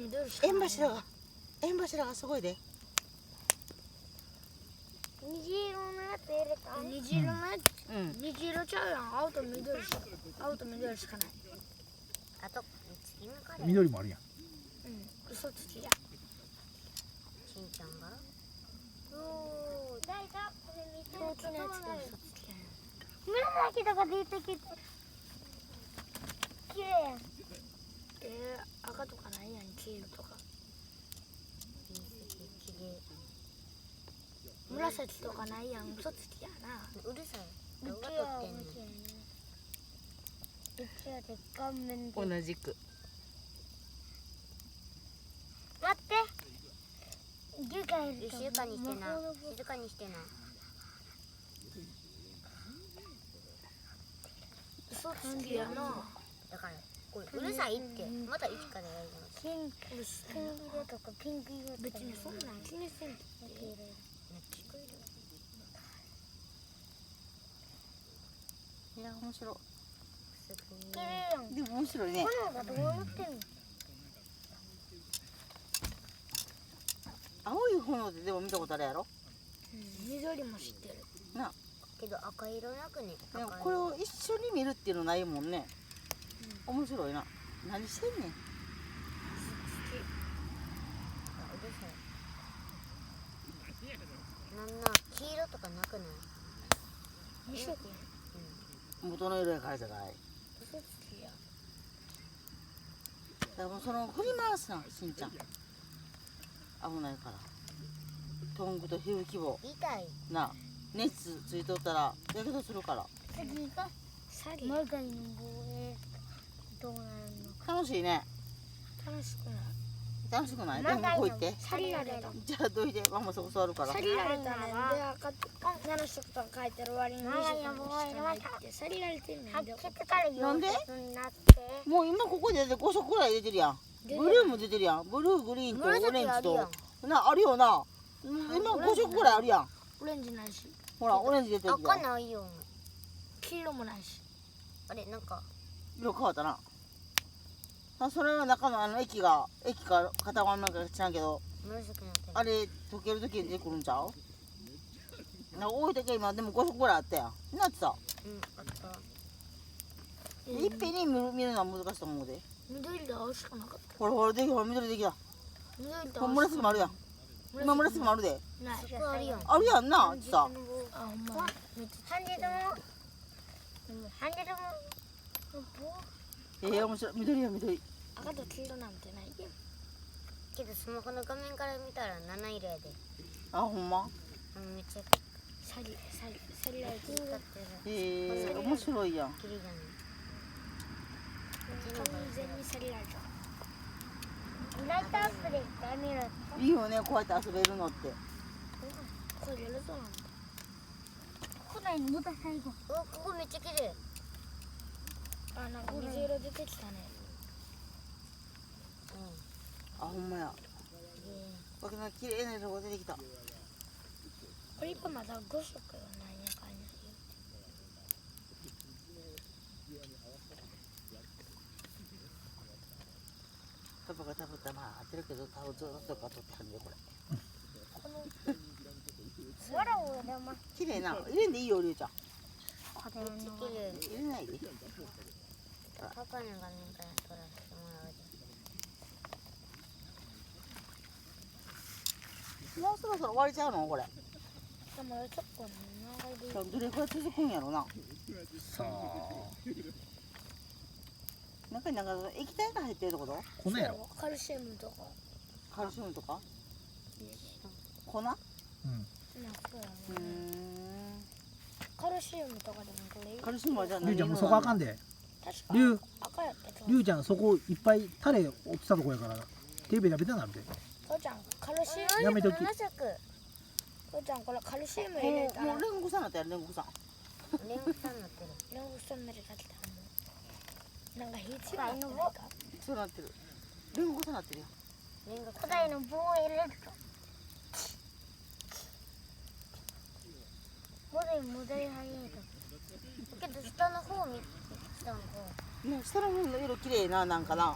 緑しかない。縁柱がすごいで。虹色のやつ入れた。虹色のやつ、うん。虹色ちゃうやん。青と緑しかない。あと次のカレー。緑もあるやん。嘘つきや。しんちゃんが。おお、大丈夫。これ見て。共通のやつで嘘つきやん。紫とか出てきて。綺麗やん。赤とかないやん、黄色とか。綺麗。紫とかないやん、嘘つきやな。うるさい。う動画撮ってんの。ちはで顔面で。同じく。待って。静かにしてな。静かにしてな。嘘つきやな。だからこれうるさいってまた一からやるの。ピンク色とかピンク色とか別にそんなん気にせんとって。いや面白い。綺麗やん。でも面白いね。炎がどうなってんの？青い炎ででも見たことあるやろ。緑も知ってる。な。けど赤色なくね。でもこれを一緒に見るっていうのないもんね。面白いな。何してんねん。なんな黄色とかなくない？見せて。元の色やからじゃない。嘘つきや。だからもうその振り回すな、しんちゃん。危ないから。トングと火吹き棒。痛い。な、熱ついとったらやけどするから。次がサリ。マガイの棒へどうなるの？楽しいね。楽しくない。楽しくない？でもこう行って。サリられた。じゃあどいて、ママそこ座るから。サリられたねんで赤と7色とか書いてる割に2色しかないってサリられてんねんで。なんで？なってもう今ここで5色ぐらい出てるやん。ブルーも出てるやん。ブルー、グリーンとオレンジと。な、あるよな。今5色ぐらいあるやん。オレンジないし。ほら、オレンジ出てる赤やん。ないよ。黄色もないし。あれなんか色変わったな。それは中の液か固まんなんか知らんけど、紫になってる。あれ溶ける時に出てくるんちゃう？なんか多い時は今でも5色ぐらいあったやん。なってさ。あった。いっぺんに見るのは難しいと思うで。緑で青しかなかった。ほらほら、できた、緑できた。緑とほら紫もあるやん。今紫もあるで。ない。あるやん。あるやんな、ってさ。あ、ほんま。ハンデでもハンデでも面白い。緑や緑。赤と黄色なんてないよ。けどスマホの画面から見たら七色やで。あ、ほんま。めっちゃサリられてる。面白いやん。綺麗じゃない。完全にサリられた。ライトアップで見る。いいよね、こうやって遊べるのって。これやるぞなんだ。こないのまた最後。ここめっちゃ綺麗。あ、なんか水色出てきたね。あ、ほんまや。わけな綺麗な色が出てきた。これ今まだ5色よ、なんやかんやパパが多分まあ当てるけど、多分ずっとか取ってはんでこれ。空をだま。綺麗な。入れんでいいよ、りゅうちゃん。めっちゃ綺麗。入れないで。パパの画面から撮らせてもらうで。もうそろそろ終わりちゃうのこれ。でも結構長いで。どれくらい続くんやろな。さあ。中になんか液体が入ってるってこと？粉やろ。カルシウムとか。カルシウムとか？粉？うん。なんかそうやね。カルシウムとかでもこれ。カルシウムはじゃありゅうちゃんもうそこあかんで。確か。りゅう。赤やったりゅうちゃんそこいっぱいタレ落ちたとこやから手ベタベタなるで。父ちゃんカルシウム。やめとき。父ちゃんこれカルシウム入れたら。もうレンゴさんなったやん、レンゴさん。レングさんになってる。レンゴさんまでかけたらもう。なんか火ついたんか。そうなってる。レンゴさんなってるよ。古代の棒を入れると。戻り始めた。けど下の方見て、下の方。ね、下の方の色綺麗な、なんかな。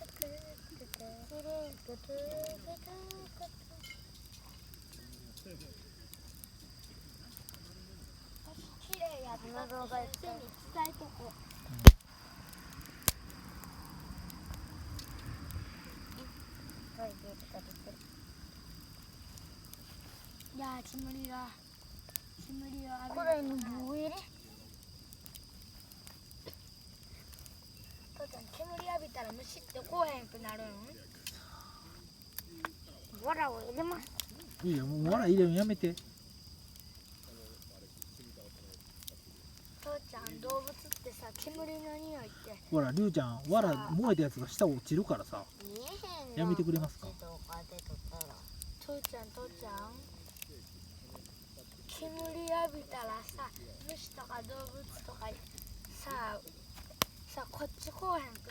綺麗やったって先生に伝えとこう。いやー、煙を浴びこれの棒入れ父ちゃん、煙浴びたら虫ってこうへんくなるん？わらを入れます。いいよ、もうわら入れるのやめて。父ちゃん、動物ってさ、煙の匂いってほら、りゅうちゃん、わら燃えたやつが下落ちるからさ。見えへんの。やめてくれますか。とかで取ったら。父ちゃん煙浴びたらさ、虫とか動物とかさこっちこうへんく